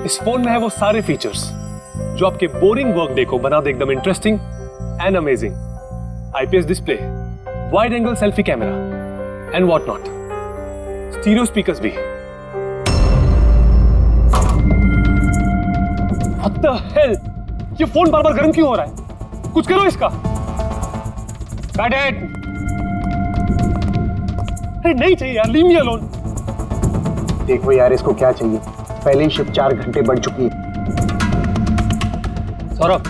इस फोन में है वो सारे फीचर्स जो आपके बोरिंग वर्क डे को बना दे एकदम interesting and amazing. IPS display, wide angle selfie camera and what not, stereo speakers भी। What the hell? ये फोन बार बार गर्म क्यों हो रहा है? कुछ करो इसका। Cut it! अरे नहीं चाहिए यार, leave me alone। देखो यार इसको क्या चाहिए, पहले ही शिफ्ट 4 घंटे बढ़ चुकी है। सौरभ,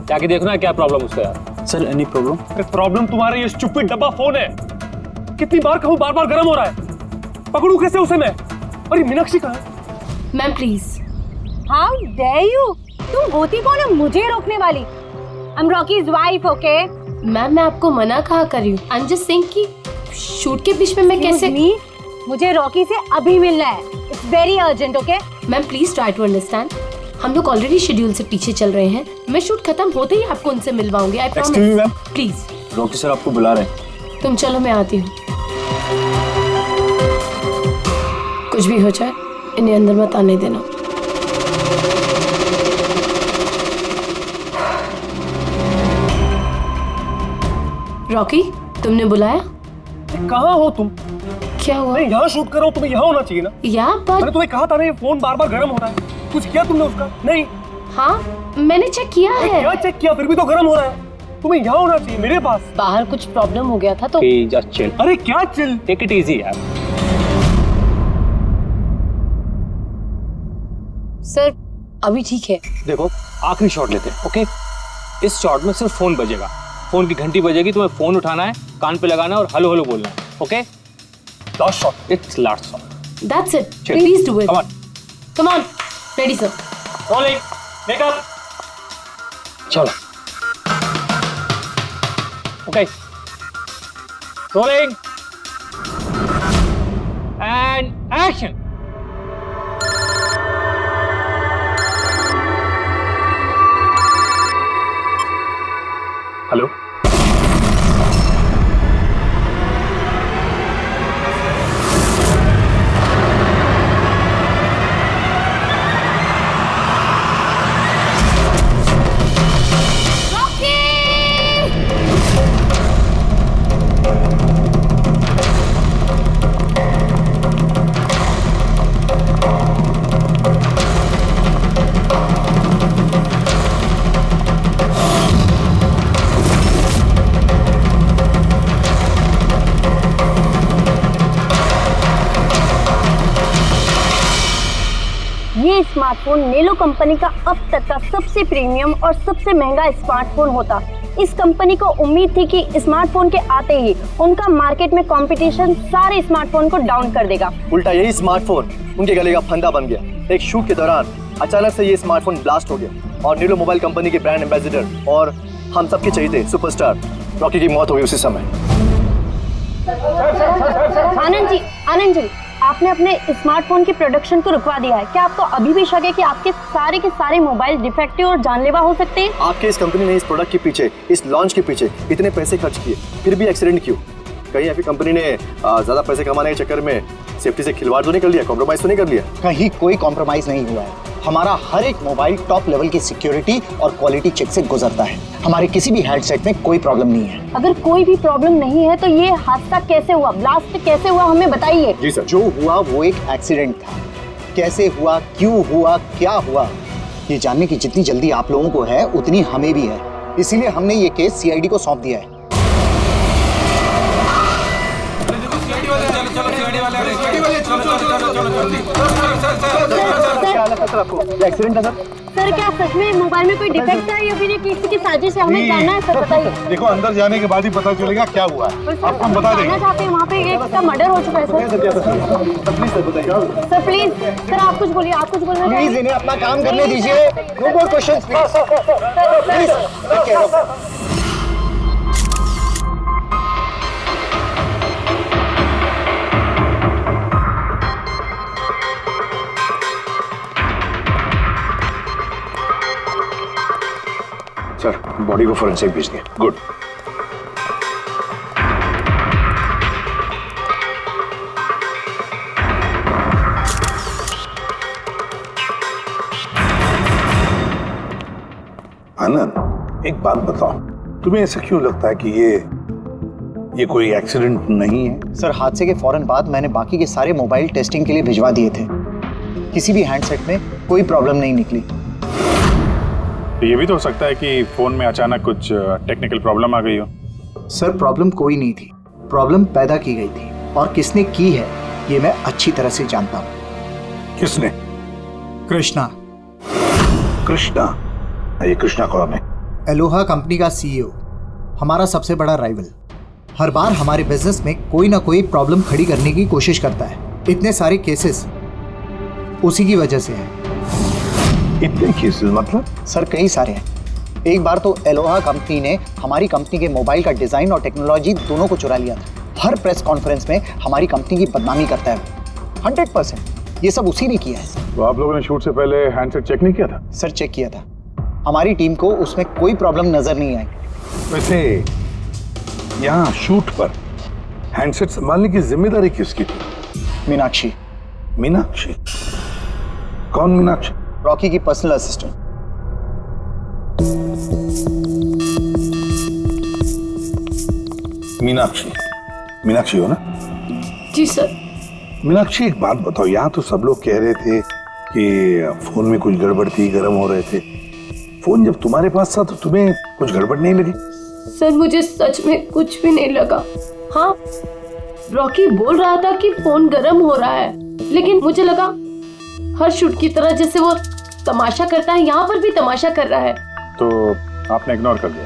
जाके देखना है क्या प्रॉब्लम उसका यार। Sir any problem? अरे प्रॉब्लम तुम्हारा ये स्टूपिड डब्बा फोन है। कितनी बार कहूं, बार बार गर्म हो रहा है। पकड़ू कैसे उसे मैं? और ये मीनाक्षी कहाँ है? Ma'am please. How dare you? तुम होती कौन है मुझे रोकने वाली? I am Rocky's wife, okay? Ma'am मैं आपको मना कहा कर रही हूँ। आई एम जस्ट सेइंग कि शूट के बीच में मैं कैसे। मुझे रॉकी से अभी मिलना है, it's very urgent, okay? Ma'am please try to understand. हम लोग ऑलरेडी शेड्यूल से पीछे चल रहे हैं। मैं शूट खत्म होते ही आपको उनसे मिलवाऊंगी, I promise. Please. Rocky sir आपको बुला रहे हैं। तुम चलो, मैं आती हूँ। कुछ भी हो जाए इन्हें अंदर मत आने देना। रॉकी, तुमने बुलाया? कहाँ हो तुम? क्या हुआ? मैं यहाँ शूट कर रहा हूँ, तुम्हें यहाँ होना चाहिए ना। मैंने तुम्हें कहा था ना ये फोन बार बार गर्म हो रहा है। कुछ किया तुमने उसका? नहीं। हाँ मैंने चेक किया है। क्या चेक किया? फिर भी तो गर्म हो रहा है। तुम्हें यहाँ होना चाहिए मेरे पास। बाहर कुछ प्रॉब्लम हो गया था तो जस्ट चिल। अरे क्या चिल? टेक इट इजी यार। सर अभी ठीक है। देखो आखिरी शॉट लेते हैं, ओके? इस शॉट में सिर्फ फोन बजेगा, फोन की घंटी बजेगी, तुम्हें फोन उठाना है, कान पे लगाना है और हेलो हेलो बोलना है, okay? Last shot. It's last shot. That's it. Please do it. Come on. Ready sir. Rolling, makeup, चलो। Okay, rolling and action. Hello, ये स्मार्टफोन नेलो कंपनी का अब तक का सबसे प्रीमियम और सबसे महंगा स्मार्टफोन होता। इस कंपनी को उम्मीद थी कि स्मार्टफोन के आते ही उनका मार्केट में कंपटीशन सारे स्मार्टफोन को डाउन कर देगा। उल्टा यही स्मार्टफोन उनके गले का फंदा बन गया। एक शूट के दौरान अचानक से ये स्मार्टफोन ब्लास्ट हो गया और नेलो मोबाइल कंपनी के ब्रांड एम्बेसडर और हम सबके चहेते सुपरस्टार रॉकी की मौत हो गई उसी समय। आनंद जी, आपने अपने स्मार्टफोन की प्रोडक्शन को रुकवा दिया है। क्या आपको अभी भी शक है कि आपके सारे के सारे मोबाइल डिफेक्टिव और जानलेवा हो सकते हैं? आपके इस कंपनी ने इस प्रोडक्ट के पीछे, इस लॉन्च के पीछे इतने पैसे खर्च किए, फिर भी एक्सीडेंट क्यों? कहीं आपकी कंपनी ने ज्यादा पैसे कमाने के चक्कर में सेफ्टी से खिलवाड़ तो नहीं कर लिया, कॉम्प्रोमाइज तो नहीं कर लिया? कहीं कोई कॉम्प्रोमाइज नहीं हुआ है। हमारा हर एक मोबाइल टॉप लेवल की सिक्योरिटी और क्वालिटी चेक से गुजरता है। हमारे किसी भी हैंडसेट में कोई प्रॉब्लम नहीं है। अगर कोई भी प्रॉब्लम नहीं है तो ये हादसा कैसे हुआ, ब्लास्ट कैसे हुआ, हमें बताइए। जी सर। जो हुआ वो एक एक्सीडेंट था। कैसे हुआ, क्यों हुआ, क्या हुआ, ये जानने की जितनी जल्दी आप लोगों को है उतनी हमें भी है। इसीलिए हमने ये केस सीआईडी को सौंप दिया है। एक्सीडेंट था सर, क्या सच में मोबाइल में कोई डिफेक्ट है या फिर ये किसी की साजिश है? हमें जानना है सर, बताइए। देखो अंदर जाने के बाद ही पता चलेगा क्या हुआ है। आपको हम बता देंगे। चाहते हैं वहाँ पे एक का मर्डर हो चुका है सर। प्लीज सर, आप कुछ बोलिए, आप कुछ बोलना चाहिए। प्लीज इन्हें अपना काम करने दीजिए। No more questions please. Sir body को फोरेंसिक भेज दिया। गुड। आनंद, एक बात बताओ, तुम्हें ऐसा क्यों लगता है कि ये कोई एक्सीडेंट नहीं है? सर, हादसे के फौरन बाद मैंने बाकी के सारे मोबाइल टेस्टिंग के लिए भिजवा दिए थे। किसी भी हैंडसेट में कोई प्रॉब्लम नहीं निकली। ये भी तो हो सकता है कि फोन में अचानक कुछ टेक्निकल प्रॉब्लम आ गई हो। सर, प्रॉब्लम कोई नहीं थी, प्रॉब्लम पैदा की गई थी, और किसने की है ये मैं अच्छी तरह से जानता हूँ। किसने? कृष्णा। कृष्णा? ये कृष्णा कौन है? एलोहा कंपनी का सीईओ, हमारा सबसे बड़ा राइवल। हर बार हमारे बिजनेस में कोई ना कोई प्रॉब्लम खड़ी करने की कोशिश करता है। इतने सारे केसेस उसी की वजह से हैं। इतने केसेस मतलब? सर, कई सारे हैं। एक बार तो एलोहा कंपनी ने हमारी कंपनी के मोबाइल का डिजाइन और टेक्नोलॉजी दोनों को चुरा लिया था। हर प्रेस कॉन्फ्रेंस में हमारी कंपनी की बदनामी करता है। 100% ये सब उसी ने किया है। तो आप लोगों ने शूट से पहले हैंडसेट चेक नहीं किया था? सर, चेक किया था। हमारी टीम को उसमें कोई प्रॉब्लम नजर नहीं आई। वैसे यहाँ शूट पर हैंडसेट संभालने की जिम्मेदारी किसकी थी? मीनाक्षी। मीनाक्षी? कौन मीनाक्षी? रॉकी की पर्सनल असिस्टेंट। मीनाक्षी? मीनाक्षी हो ना? जी सर। मीनाक्षी, एक बात बताओ, यहाँ तो सब लोग कह रहे थे कि फोन में कुछ गड़बड़ थी, गर्म हो रहे थे। फोन जब तुम्हारे पास था तो तुम्हें कुछ गड़बड़ नहीं लगी? सर, मुझे सच में कुछ भी नहीं लगा। हाँ, रॉकी बोल रहा था कि फोन गर्म हो रहा है, लेकिन मुझे लगा हर शूट की तरह जैसे वो तमाशा करता है, यहाँ पर भी तमाशा कर रहा है। तो आपने इग्नोर कर दिया?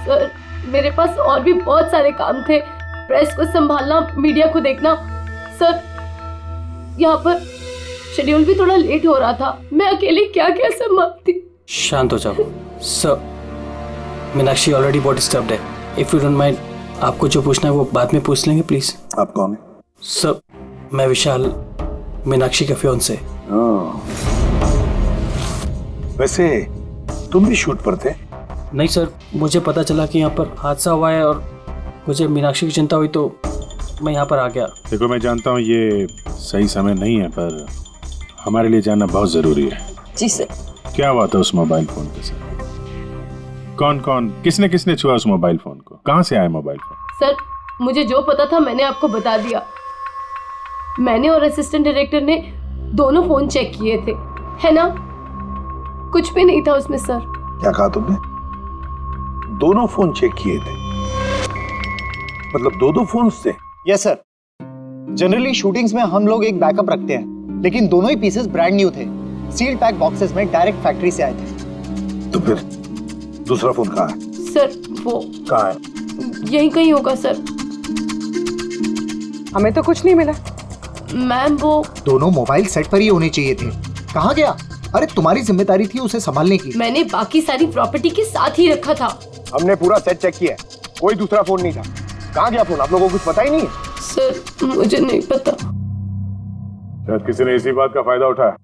सर, मेरे पास और भी बहुत सारे काम थे। प्रेस को संभालना, मीडिया को देखना। सर, यहाँ पर शेड्यूल भी थोड़ा लेट हो रहा था। मैं अकेली क्या क्या संभालती। शांत हो जाओ सर। मीनाक्षी ऑलरेडी बहुत डिस्टर्ब्ड है। इफ यू डोंट माइंड, आपको जो पूछना है वो बाद में पूछ लेंगे प्लीज। आप कौन है? सर, मैं विशाल, मीनाक्षी का फियांसे। वैसे तुम भी शूट पर थे? नहीं सर, मुझे पता चला कि यहाँ पर हादसा हुआ है और मुझे मीनाक्षी की चिंता हुई तो मैं यहाँ पर आ गया। देखो, मैं जानता हूँ ये सही समय नहीं है, पर हमारे लिए जानना बहुत जरूरी है। जी सर। क्या हुआ था उस मोबाइल फोन के साथ? कौन कौन, किसने किसने छुआ उस मोबाइल फोन को? कहाँ से आया मोबाइल फोन? सर, मुझे जो पता था मैंने आपको बता दिया। मैंने और असिस्टेंट डायरेक्टर ने दोनों फोन चेक किए थे, है ना? कुछ भी नहीं था उसमें सर। क्या कहा तुमने? दोनों फोन चेक किए थे? मतलब दो फोन्स थे? Yes sir. जनरली शूटिंग्स में हम लोग एक बैकअप रखते हैं, लेकिन दोनों ही पीसेस ब्रांड न्यू थे। सील पैक बॉक्सेस में डायरेक्ट फैक्ट्री से आए थे। तो फिर दूसरा फोन कहाँ है? सर, वो कहाँ है? यहीं कहीं होगा सर। हमें तो कुछ नहीं मिला। मैम, वो दोनों मोबाइल सेट पर ही होने चाहिए थे। कहाँ गया? अरे, तुम्हारी जिम्मेदारी थी उसे संभालने की। मैंने बाकी सारी प्रॉपर्टी के साथ ही रखा था। हमने पूरा सेट चेक किया, कोई दूसरा फोन नहीं था। कहाँ गया फोन? आप लोगों को कुछ पता ही नहीं है? सर, मुझे नहीं पता। शायद किसी ने इसी बात का फायदा उठाया।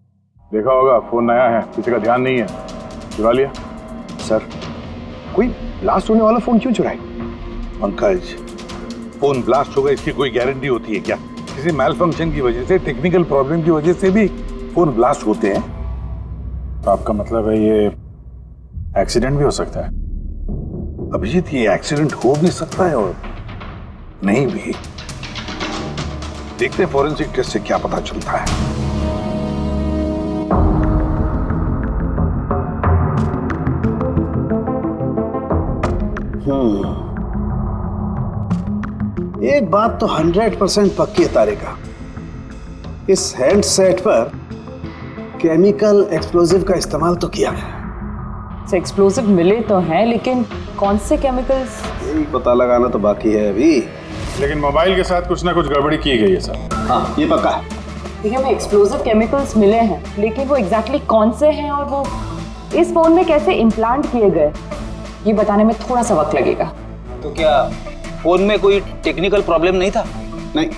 देखा होगा फोन नया है, किसी का ध्यान नहीं है, चुरा लिया। सर, कोई ब्लास्ट होने वाला फोन क्यों चुराए? पंकज, फोन ब्लास्ट होगा इसकी कोई गारंटी होती है क्या? किसी मैल फंक्शन की वजह से, टेक्निकल प्रॉब्लम की वजह से भी फोन ब्लास्ट होते हैं। तो आपका मतलब है ये एक्सीडेंट भी हो सकता है? अभिजीत, ये एक्सीडेंट हो भी सकता है और नहीं भी। देखते हैं फॉरेंसिक टेस्ट से क्या पता चलता है। एक बात तो 100% पक्की है तारिका, इस हैंडसेट पर केमिकल एक्सप्लोजिव का इस्तेमाल तो किया गया। एक्सप्लोजिव मिले तो हैं, लेकिन कौन से केमिकल्स? यही पता लगाना तो बाकी है अभी। लेकिन मोबाइल के साथ कुछ ना कुछ गड़बड़ी की गई है सर। हाँ, ये पक्का है। ठीक है, हमें एक्सप्लोजिव केमिकल्स मिले हैं, लेकिन वो एग्जैक्टली कौन से हैं और वो इस फोन में कैसे इम्प्लांट किए गए, ये बताने में थोड़ा सा वक्त लगेगा। तो क्या फोन में कोई टेक्निकल प्रॉब्लम नहीं था? नहीं,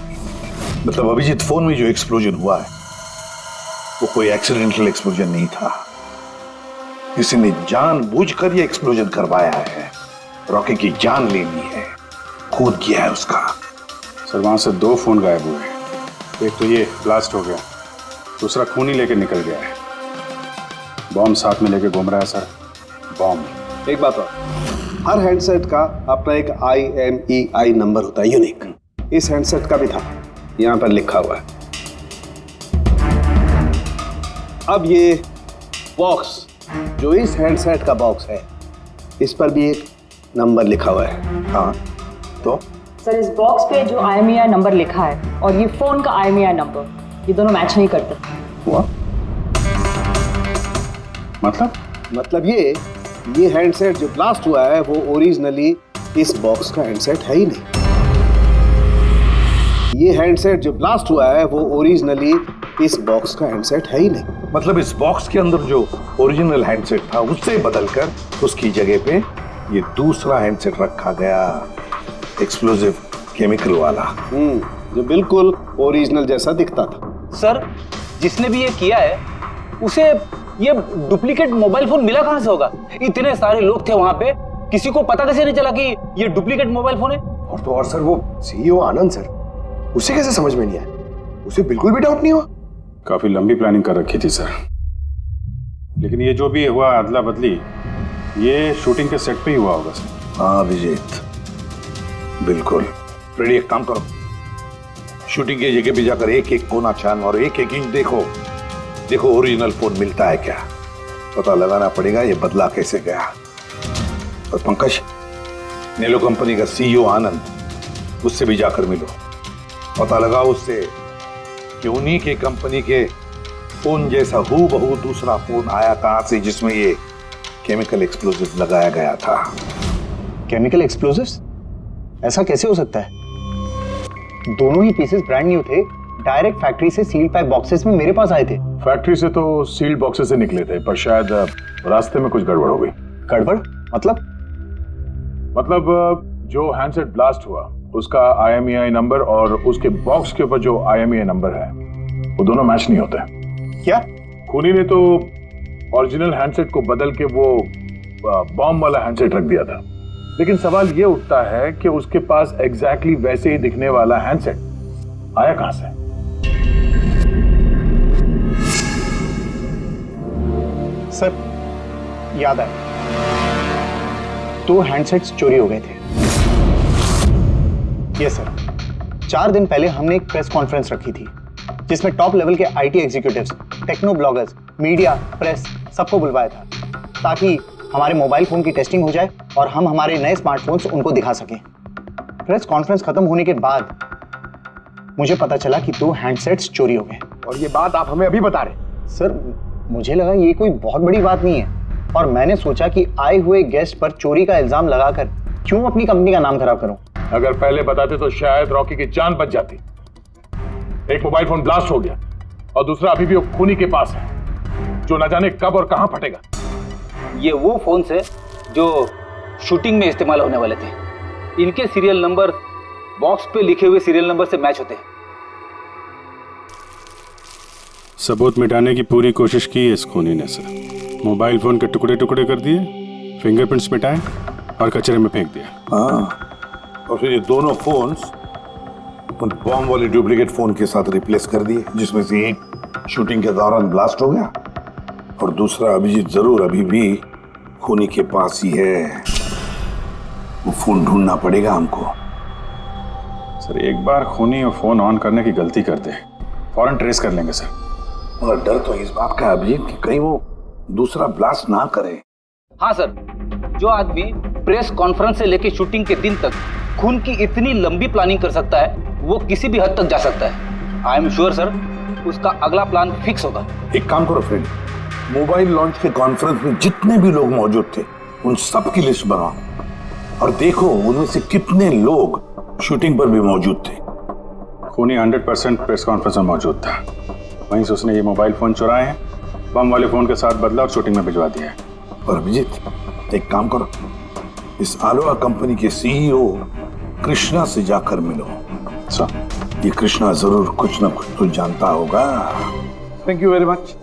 मतलब अभिजीत, फोन में जो एक्सप्लोजन हुआ है वो कोई एक्सीडेंटल एक्सप्लोजन नहीं था। किसी ने जानबूझकर ये एक्सप्लोजन करवाया है। रॉकी की जान लेनी है, खून किया है उसका। सर, वहां से 2 फोन गायब हुए। एक तो ये ब्लास्ट हो गया, दूसरा खून ही लेके निकल गया है। बॉम्ब साथ में लेके घूम रहा है सर, बॉम्ब। एक बात और, हर हैंडसेट का अपना एक IMEI नंबर होता है, यूनिक। इस हैंडसेट का भी था, यहाँ पर लिखा हुआ है। अब ये बॉक्स, जो इस हैंडसेट का बॉक्स है, इस पर भी एक नंबर लिखा हुआ है। हाँ, तो सर इस बॉक्स पे जो IMEI नंबर लिखा है और ये फोन का IMEI नंबर, ये दोनों मैच नहीं करते। हुआ मतलब ये हैंडसेट जो ब्लास्ट हुआ है वो ओरिजिनली इस बॉक्स का हैंडसेट है ही नहीं। ये हैंडसेट जो ब्लास्ट हुआ है वो ओरिजिनली इस बॉक्स का हैंडसेट है ही नहीं। मतलब इस बॉक्स के अंदर जो ओरिजिनल हैंडसेट था उससे बदलकर उसकी जगह पे ये दूसरा हैंडसेट रखा गया, एक्सप्लोजिव केमिकल वाला, जो बिल्कुल ओरिजिनल जैसा दिखता था। सर जिसने भी ये किया है उसे ये डुप्लीकेट मोबाइल फोन मिला कहां से होगा? इतने सारे लोग थे वहां पे, किसी को पता कैसे नहीं चला कि ये डुप्लीकेट मोबाइल फोन है? और तो और सर, वो CEO आनंद सर, उसे कैसे समझ में नहीं आया? उसे बिल्कुल भी डाउट नहीं हुआ? काफी लंबी प्लानिंग कर रखी थी सर, लेकिन ये जो भी हुआ अदला बदली, ये शूटिंग के सेट पे ही हुआ होगा सर। हाँ अभिजीत, बिल्कुल। फ्रेडी एक काम करो, शूटिंग की जगह पे जाकर एक एक कोना छान और एक एक इंच देखो ओरिजिनल फोन मिलता है क्या, पता लगाना पड़ेगा ये बदला कैसे गया। और पंकज, नेलो कंपनी का CEO आनंद, उससे भी जाकर मिलो, पता लगाओ उससे कि उन्हीं के कंपनी के फोन जैसा हूबहू दूसरा फोन आया कहां से जिसमें ये केमिकल एक्सप्लोजिव लगाया गया था। Chemical explosives? ऐसा कैसे हो सकता है? दोनों ही पीसेस ब्रांड न्यू थे, डायरेक्ट फैक्ट्री से सील पैक बॉक्सेस में मेरे पास आए थे। फैक्ट्री से तो सील्ड बॉक्सेस से निकले थे, पर शायद रास्ते में कुछ गड़बड़ हो गई। गड़बड़ मतलब जो हैंडसेट ब्लास्ट हुआ उसका IMEI नंबर और उसके बॉक्स के ऊपर जो IMEI नंबर है वो दोनों मैच नहीं होते। क्या? खूनी ने तो ओरिजिनल हैंडसेट को बदल के वो बॉम्ब वाला हैंडसेट रख दिया था, लेकिन सवाल ये उठता है कि उसके पास एग्जैक्टली वैसे ही दिखने वाला हैंडसेट आया कहां से? सर याद आया, 2 हैंडसेट्स चोरी हो गए थे। यस सर, 4 दिन पहले हमने एक प्रेस कॉन्फ्रेंस रखी थी जिसमें टॉप लेवल के IT executives, techno bloggers, media, press सबको बुलवाया था ताकि हमारे मोबाइल फोन की टेस्टिंग हो जाए और हम हमारे नए स्मार्टफोन्स उनको दिखा सकें। प्रेस कॉन्फ्रेंस खत्म होने के बाद मुझे पता चला कि 2 हैंडसेट्स चोरी हो गए। और ये बात आप हमें अभी बता रहे? सर मुझे लगा ये कोई बहुत बड़ी बात नहीं है और मैंने सोचा कि आए हुए गेस्ट पर चोरी का इल्जाम लगाकर क्यों अपनी कंपनी का नाम खराब करूं। अगर पहले बताते तो शायद रॉकी की जान बच जाती। एक मोबाइल फोन ब्लास्ट हो गया और दूसरा अभी भी वो खूनी के पास है, जो न जाने कब और कहां फटेगा। ये वो फोन है जो शूटिंग में इस्तेमाल होने वाले थे। इनके सीरियल नंबर बॉक्स पे लिखे हुए सीरियल नंबर से मैच होते हैं। सबूत मिटाने की पूरी कोशिश की है इस खूनी ने सर। मोबाइल फोन के टुकड़े टुकड़े कर दिए, फिंगरप्रिंट्स मिटाए और कचरे में फेंक दिया। हाँ, और फिर ये दोनों फोन्स उन बॉम्ब वाले डुप्लीकेट फोन के साथ रिप्लेस कर दिए, जिसमें से एक शूटिंग के दौरान ब्लास्ट हो गया और दूसरा अभिजीत जरूर अभी भी खूनी के पास ही है। वो फोन ढूंढना पड़ेगा हमको। सर एक बार खूनी और फोन ऑन करने की गलती कर दे, फौरन ट्रेस कर लेंगे सर। मगर डर तो इस बात का अभिजीत कि कहीं वो दूसरा ब्लास्ट ना करे। हाँ सर, जो आदमी प्रेस कॉन्फ्रेंस से लेके शूटिंग के दिन तक खून की इतनी लंबी प्लानिंग कर सकता है, वो किसी भी हद तक जा सकता है। आई एम श्योर सर, उसका अगला प्लान फिक्स होगा। एक काम करो फ्रेंड, मोबाइल लॉन्च के कॉन्फ्रेंस में जितने भी लोग मौजूद थे उन सब की लिस्ट बनाओ और देखो उनमें से कितने लोग शूटिंग पर भी मौजूद थे। खूनी 100% प्रेस कॉन्फ्रेंस में मौजूद था, वहीं से उसने ये मोबाइल फोन चुराए हैं, बम वाले फोन के साथ बदला और शूटिंग में भिजवा दिया है। और अभिजीत एक काम करो, इस आलोआ कंपनी के CEO कृष्णा से जाकर मिलो। सर ये कृष्णा जरूर कुछ ना कुछ तो जानता होगा। थैंक यू वेरी मच,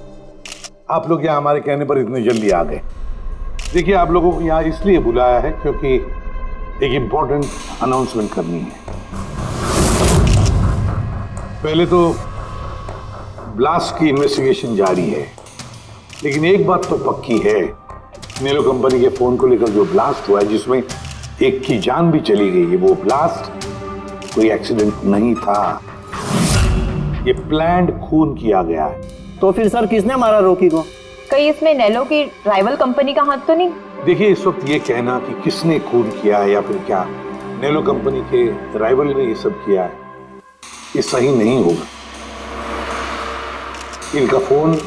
आप लोग यहाँ हमारे कहने पर इतने जल्दी आ गए। देखिए आप लोगों को यहाँ इसलिए बुलाया है क्योंकि एक इम्पोर्टेंट अनाउंसमेंट करनी है। पहले तो ब्लास्ट की इन्वेस्टिगेशन जारी है, लेकिन एक बात तो पक्की है नेलो कंपनी के फोन को लेकर जो ब्लास्ट हुआ है, जिसमें एक की जान भी चली गई है, वो ब्लास्ट कोई एक्सीडेंट नहीं था। ये प्लान्ड खून किया गया है। तो फिर सर किसने मारा रॉकी को? कहीं इसमें नेलो की राइवल कंपनी का हाथ तो नहीं? देखिए, इस वक्त ये कहना कि किसने खून किया है या फिर क्या नेलो कंपनी के राइवल ने ये सब किया है, ये सही नहीं होगा। इनका फोन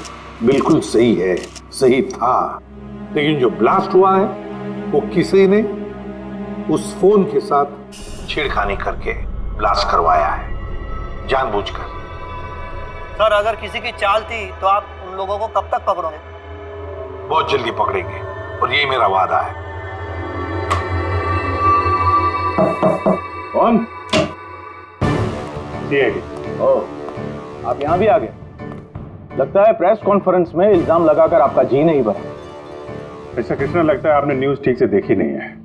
बिल्कुल सही है, सही था, लेकिन जो ब्लास्ट हुआ है वो किसी ने उस फोन के साथ छेड़खानी करके ब्लास्ट करवाया है, जानबूझकर। सर अगर किसी की चाल थी तो आप उन लोगों को कब तक पकड़ोगे? बहुत जल्दी पकड़ेंगे और यही मेरा वादा है। कौन? आप यहाँ भी आ गए। लगता है प्रेस कॉन्फ्रेंस में इल्जाम लगाकर आपका जी नहीं भरा। ऐसा कृष्णा, लगता है आपने न्यूज ठीक से देखी नहीं है।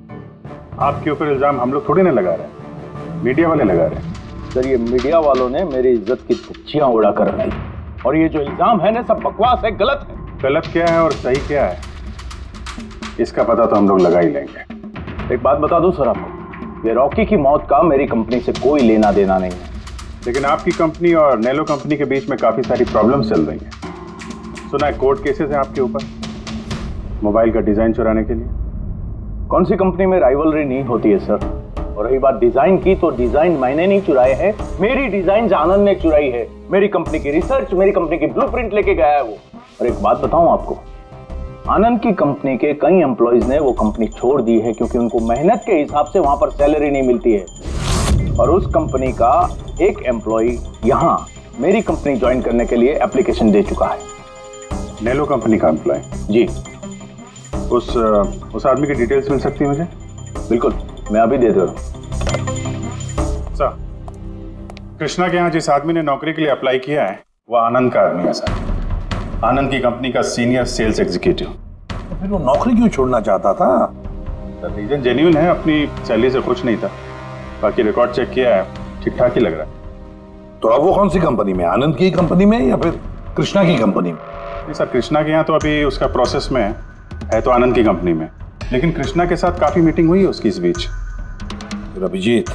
आपके ऊपर इल्जाम हम लोग थोड़ी ना लगा रहे हैं, मीडिया वाले लगा रहे हैं। सर, ये मीडिया वालों ने मेरी इज्जत की धज्जियां उड़ा कर रख दी, और ये जो इल्जाम है ना, सब बकवास है, गलत है। गलत क्या है और सही क्या है, इसका पता तो हम लोग लगा ही लेंगे। एक बात बता दूं सर आपको, ये रॉकी की मौत का मेरी कंपनी से कोई लेना देना नहीं है। लेकिन आपकी कंपनी और नेलो कंपनी के बीच में काफी सारी प्रॉब्लम्स चल रही हैं। सुना है कोर्ट केसेस है आपके ऊपर मोबाइल का डिजाइन चुराने के लिए। कौन सी कंपनी में राइवलरी नहीं होती है सर। और रही बात डिजाइन की, तो डिजाइन मैंने नहीं चुराए हैं, मेरी डिजाइन आनंद ने चुराई है। मेरी कंपनी की रिसर्च, मेरी कंपनी की ब्लूप्रिंट लेके गया है वो। और एक बात बताऊं आपको, आनंद की कंपनी के कई एम्प्लॉइज ने वो कंपनी छोड़ दी है, क्योंकि उनको मेहनत के हिसाब से वहां पर सैलरी नहीं मिलती है। और उस कंपनी का एक एम्प्लॉय यहाँ मेरी कंपनी ज्वाइन करने के लिए एप्लीकेशन दे चुका है। नेलो कंपनी का एम्प्लॉय? जी। उस आदमी की डिटेल्स मिल सकती है मुझे? बिल्कुल, मैं अभी दे दे रहा हूँ। सर, कृष्णा के यहाँ जिस आदमी ने नौकरी के लिए अप्लाई किया है वो आनंद का आदमी है सर। आनंद की कंपनी का सीनियर सेल्स एग्जीक्यूटिव। तो फिर वो नौकरी क्यों छोड़ना चाहता था? सर, रीजन जेन्युइन है, अपनी सैलरी से खुश नहीं था। बाकी रिकॉर्ड चेक किया है, ठीक ठाक ही लग रहा है। तो अब वो कौन सी कंपनी में, आनंद की कंपनी में या फिर कृष्णा की कंपनी में? नहीं सर, कृष्णा के यहाँ तो अभी उसका प्रोसेस में है तो आनंद की कंपनी में, लेकिन कृष्णा के साथ काफी मीटिंग हुई है उसकी इस बीच। फिर अभिजीत,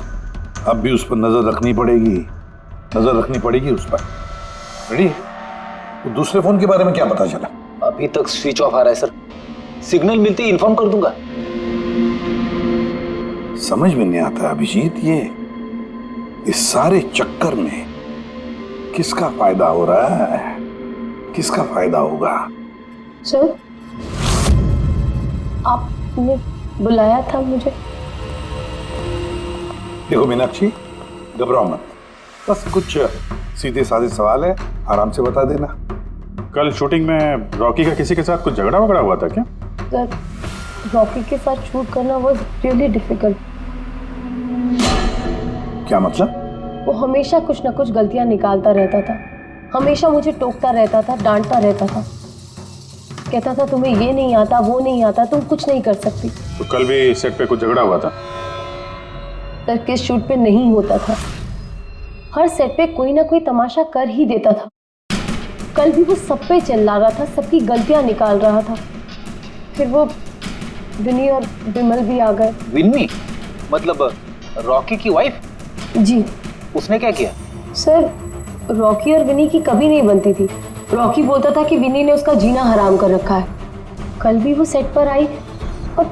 अब भी उस पर नजर रखनी पड़ेगी उस पर। रेडी? तो दूसरे फोन के बारे में क्या पता चला? अभी तक स्विच ऑफ आ रहा है सर, सिग्नल मिलते ही इन्फॉर्म कर दूंगा। समझ में नहीं आता अभिजीत, ये इस सारे चक्कर में किसका फायदा हो रहा है, किसका फायदा होगा? सर, आपने बुलाया था मुझे? देखो मीनाक्षी, घबराओ मत, बस कुछ सीधे साधे सवाल है, आराम से बता देना। कल शूटिंग में रॉकी का किसी के साथ कुछ झगड़ा वगड़ा हुआ था क्या? सर, रॉकी के साथ शूट करना वाज रियली डिफिकल्ट। क्या मतलब? वो हमेशा कुछ ना कुछ गलतियां निकालता रहता था, हमेशा मुझे टोकता रहता था, डांटता रहता था, कहता था तुम्हें ये नहीं आता, वो नहीं आता, तुम कुछ नहीं कर सकती। तो कल भी सेट पे कुछ झगड़ा हुआ था? सर, किस शूट पे नहीं होता था, हर सेट पे कोई ना कोई तमाशा कर ही देता था। कल भी वो सब पे चिल्ला रहा था, सबकी गलतियां निकाल रहा था। फिर वो विनी और विमल भी आ गए। विनी मतलब रॉकी की वाइफ? जी। उसने क्या किया? सर, रॉकी और विनी की कभी नहीं बनती थी। रॉकी बोलता था कि विनी ने उसका जीना हराम कर रखा है। कल भी वो सेट पर आई और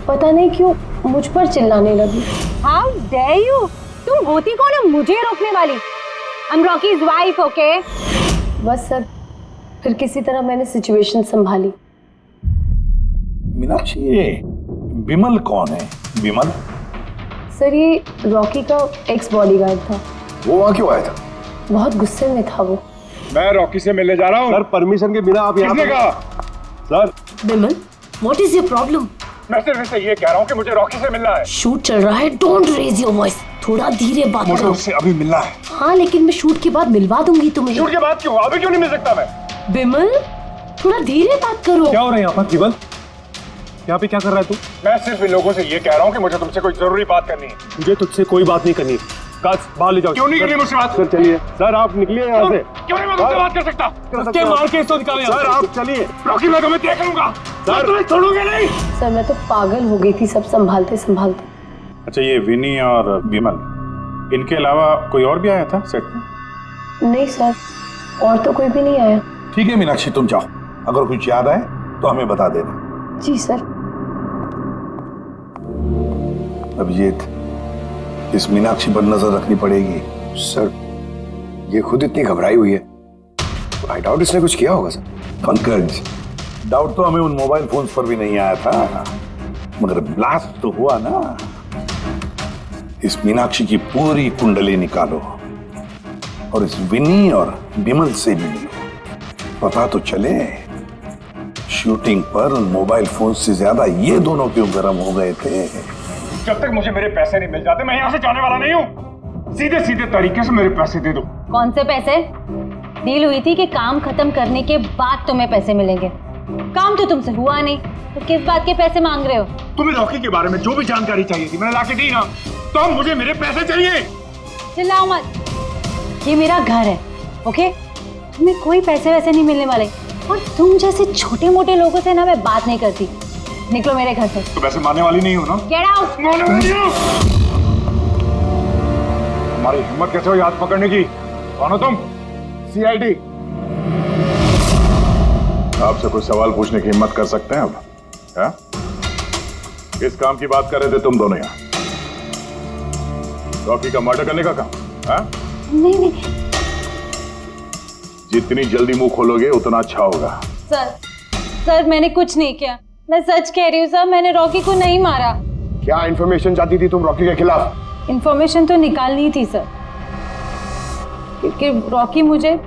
पता नहीं क्यों मुझ पर चिल्लाने लगी। How dare you? तुम होती कौन हो मुझे रोकने वाली? I'm Rocky's wife, okay? बस सर, फिर किसी तरह मैंने सिचुएशन संभाली। मीनाक्षी, ये विमल कौन है? विमल? सर, ये रॉकी का एक्स बॉडीगार्ड था। वो वहाँ क्यों आया था? बहुत गुस्से में था वो। मैं रॉकी से मिलने जा रहा हूँ। सर, परमिशन के बिना आप यहाँ किसने कहा? Sir, Vimal, what is your problem? मैं सिर्फ इससे ये कह रहा हूँ कि मुझे रॉकी से मिलना है। शूट चल रहा है, डोंट रेज योर वॉइस, थोड़ा धीरे बात मुझे करो। उससे अभी मिलना है। हाँ, लेकिन मैं शूट के बाद मिलवा दूंगी तुम्हें। शूट के बाद क्यों? अभी क्यों नहीं मिल सकता मैं? विमल, थोड़ा धीरे बात करो। क्या हो रहा है यहाँ पर विमल? यहाँ पे क्या कर रहा है तू? मैं सिर्फ इन लोगों से ये कह रहा हूँ कि मुझे तुमसे कोई जरूरी बात करनी है। मुझे तुझसे कोई बात नहीं करनी। काज, बाहर ले जाओ। क्यों नहीं करनी मुझसे बात? सर चलिए। सर, आप निकलिए यहाँ से। क्यों नहीं मैं तुमसे बात कर सकता? धक्के मार के इसको निकालो यहाँ से। सर, आप चलिए। रॉकी, मैं तुम्हें देख लूंगा। तुम्हें छोड़ूंगा नहीं। सर मैं तो पागल हो गई थी सब संभालते संभालते। अच्छा, ये विनी और विमल, इनके अलावा कोई और भी आया था सेट पे? नहीं सर, और तो कोई भी नहीं आया। ठीक है मीनाक्षी, तुम जाओ, अगर कुछ याद आए तो हमें बता देना। जी सर। अभिजीत, इस मीनाक्षी पर नजर रखनी पड़ेगी। सर ये खुद इतनी घबराई हुई है, आई डाउट इसने कुछ किया होगा सर। पंकज, डाउट तो हमें उन मोबाइल फोन्स पर भी नहीं आया था, मगर ब्लास्ट तो हुआ ना। इस मीनाक्षी की पूरी कुंडली निकालो और इस विनी और विमल से मिलो, पता तो चले शूटिंग पर उन मोबाइल फोन से ज्यादा ये दोनों क्यों गर्म हो गए थे। जब तक मुझे मेरे पैसे नहीं मिल जाते मैं यहाँ से जाने वाला नहीं हूँ। सीधे सीधे तरीके से मेरे पैसे दे दो। कौन से पैसे? डील हुई थी कि काम खत्म करने के बाद तुम्हें पैसे मिलेंगे। काम तो तुमसे हुआ नहीं, तो किस बात के पैसे मांग रहे हो? तुम्हें रॉकी के बारे में जो भी जानकारी चाहिए थी मैंने लाके दी ना, तो अब मुझे मेरे पैसे चाहिए। चिल्लाओ मत, ये मेरा घर है, ओके? तुम्हें कोई पैसे वैसे नहीं मिलने वाले, और तुम जैसे छोटे मोटे लोगों से ना मैं बात नहीं करती। निकलो मेरे घर से। तो पैसे मारने वाली नहीं हो ना? Get out. मारने वाली हो? तुम्हारी हिम्मत कैसे हुई हाथ पकड़ने की? कौन हो तुम? CID। आपसे कोई सवाल पूछने की हिम्मत कर सकते हैं अब? है? किस काम की बात कर रहे थे तुम दोनों यहाँ? रॉकी का मर्डर करने का काम? है? नहीं। जितनी जल्दी मुंह खोलोगे उतना अच्छा होगा। सर मैंने कुछ नहीं किया, मैं सच कह रही हूँ सर, मैंने रॉकी को नहीं मारा। क्या इन्फॉर्मेशन चाहती थी तुम रॉकी के खिलाफ? इन्फॉर्मेशन तो निकालनी थी सर, क्योंकि रॉकी मुझे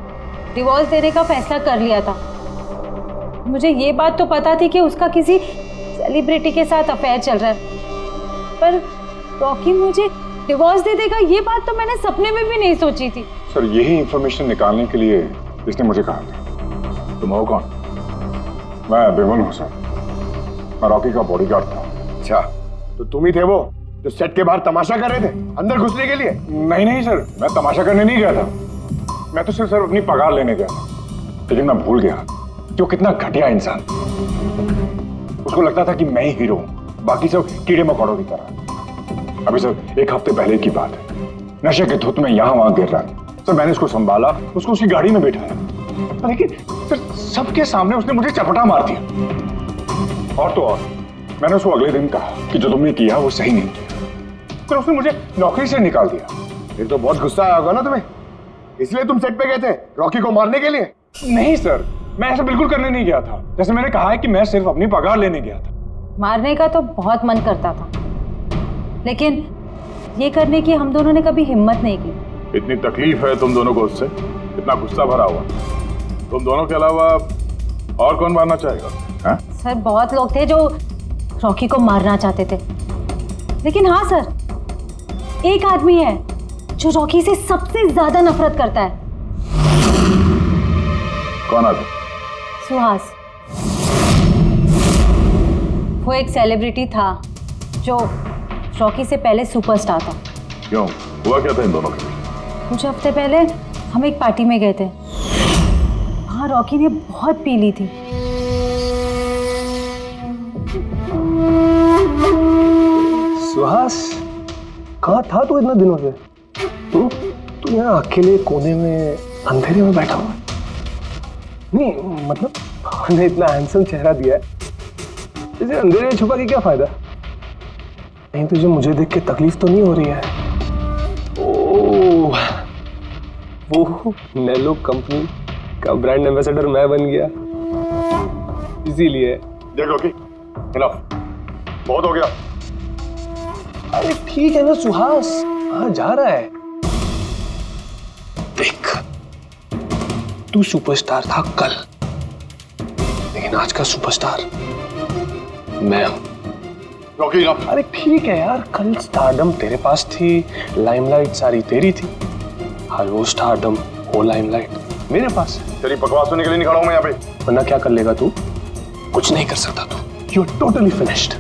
डिवोर्स देने का फैसला कर लिया था। मुझे ये बात तो पता थी कि उसका किसी सेलिब्रिटी के साथ अफेयर चल रहा है, पर रॉकी मुझे डिवोर्स दे देगा ये बात तो मैंने सपने में भी नहीं सोची थी। सर यही इंफॉर्मेशन निकालने के लिए इसने मुझे कहा था। तुम हो कौन? मैं विमल हूँ सर, मैं रॉकी का बॉडीगार्ड था। अच्छा, तो तुम ही थे वो जो सेट के बाहर तमाशा कर रहे थे अंदर घुसने के लिए? नहीं सर, मैं तमाशा करने नहीं गया था, मैं तो सिर्फ अपनी पगार लेने गया था। लेकिन मैं भूल गया कि वो कितना घटिया इंसान। उसको लगता था कि मैं ही हीरो हूँ, बाकी सब कीड़े मकोड़ों की तरह। अभी सर 1 हफ्ते पहले की बात है, नशे के धुत में यहाँ वहां गिर रहा था सर। मैंने उसको संभाला, उसको उसकी गाड़ी में बैठाया, लेकिन सर सबके सामने उसने मुझे चपटा मार दिया। और तो और मैंने उसको अगले दिन कहा कि जो तुमने किया वो सही नहीं किया, फिर उसने मुझे नौकरी से निकाल दिया। फिर तो बहुत गुस्सा आया होगा ना तुम्हें, इसलिए तुम सेट पे गए थे रॉकी को मारने के लिए? नहीं सर, मैं ऐसा बिल्कुल करने नहीं गया था। जैसे मैंने कहा है कि मैं सिर्फ अपनी पगार लेने गया था। मारने का तो बहुत मन करता था, लेकिन ये करने की हम दोनों ने कभी हिम्मत नहीं की। इतनी तकलीफ है तुम दोनों को उससे, इतना गुस्सा भरा हुआ। तुम दोनों के अलावा और कौन मारना चाहेगा? है? सर बहुत लोग थे जो रॉकी को मारना चाहते थे, लेकिन हाँ सर, एक आदमी है जो रॉकी से सबसे ज्यादा नफरत करता है। कौन आदमी? सुहास। वो एक सेलिब्रिटी था जो रॉकी से पहले सुपरस्टार था। क्यों, हुआ क्या था इन दोनों के बीच? कुछ हफ्ते पहले हम एक पार्टी में गए थे, वहाँ रॉकी ने बहुत पी ली थी। सुहास, कहाँ था तू इतना दिनों से? तू यहाँ अकेले कोने में अंधेरे में बैठा हुआ? नहीं मतलब हमने इतना हैंडसम चेहरा दिया है, इसे अंधेरे में छुपा के क्या फायदा? नहीं तुझे मुझे देख के तकलीफ तो नहीं हो रही है? ओह, वो नेलो कंपनी का ब्रांड एम्बेसडर मैं बन गया, इसीलिए। देखो कि खिलाफ बहुत हो गया। अरे ठीक है ना सुहास, कहाँ जा रहा है? देख, तू सुपरस्टार था कल, लेकिन आज का सुपरस्टार मैं हूं। रॉकी ना। अरे ठीक है यार, कल स्टारडम तेरे पास थी, लाइमलाइट सारी तेरी थी, आज वो स्टारडम वो लाइमलाइट मेरे पास है। तेरी बकवास सुनने के लिए नहीं खड़ा हूं मैं यहाँ पे। वरना क्या कर लेगा तू? कुछ नहीं कर सकता तू, यू आर टोटली फिनिश्ड।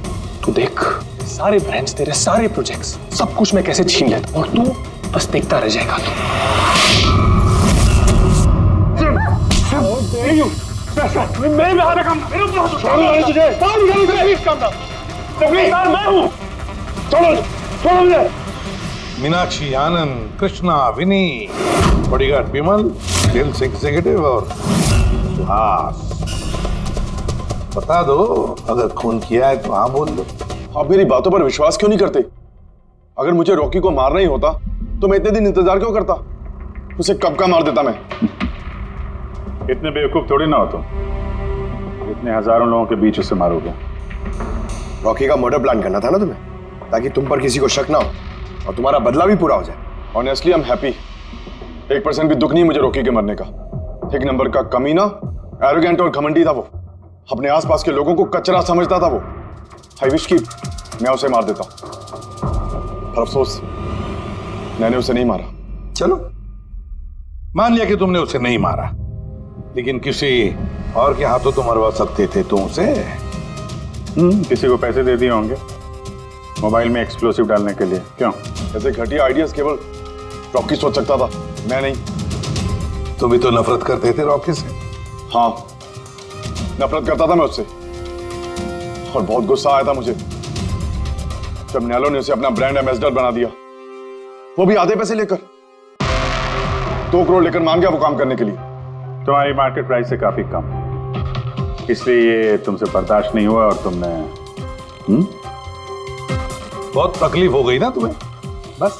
तू देख, सारे ब्रांड्स, तेरे सारे प्रोजेक्ट्स, सब कुछ मैं कैसे छीन लेता हूं, और तू बस देखता रह जाएगा। तू मेरे भी हाथ में काम मेरे ऊपर हाथ उठा तुझे प्लीज काम डाउन प्लीज मैं हूं छोड़ो छोड़ो मुझे मीनाक्षी आनंद कृष्णा विनी बॉडीगार्ड विमल सेल्स एग्जीक्यूटिव और सुहास बता दो अगर खून किया है तो हाँ बोल दो। आप मेरी बातों पर विश्वास क्यों नहीं करते? अगर मुझे रॉकी को मारना ही होता तो मैं इतने दिन इंतजार क्यों करता? उसे कब का मार देता मैं। इतने बेवकूफ थोड़ी ना हो तुम, इतने हजारों लोगों के बीच उसे मारोगे। रॉकी का मर्डर प्लान करना था ना तुम्हें, ताकि तुम पर किसी को शक ना हो और तुम्हारा बदला भी पूरा हो जाए। Honestly I am happy. 1% भी दुख नहीं मुझे रॉकी के मरने का। एक नंबर का कमीना, एरोगेंट और घमंडी था वो। अपने आसपास के लोगों को कचरा समझता था वो। आई विश कि मैं उसे मार देता, पर अफसोस मैंने उसे नहीं मारा। चलो मान लिया कि तुमने उसे नहीं मारा, लेकिन किसी और के हाथों तो मरवा सकते थे तुम उसे। किसी को पैसे दे दिए होंगे मोबाइल में एक्सप्लोसिव डालने के लिए। क्यों? ऐसे घटिया आइडियाज केवल रॉकी सोच सकता था, मैं नहीं। तुम भी तो नफरत करते थे रॉकी से। हाँ, नफरत करता था मैं उससे, और बहुत गुस्सा आया था मुझे जब नैलो ने उसे अपना ब्रांड एम्बेसडर बना दिया, वो भी आधे पैसे लेकर। 2 करोड़ लेकर मान गया वो काम करने के लिए। तुम्हारी मार्केट प्राइस से काफी कम, इसलिए ये तुमसे बर्दाश्त नहीं हुआ और तुमने बहुत तकलीफ हो गई ना तुम्हें, बस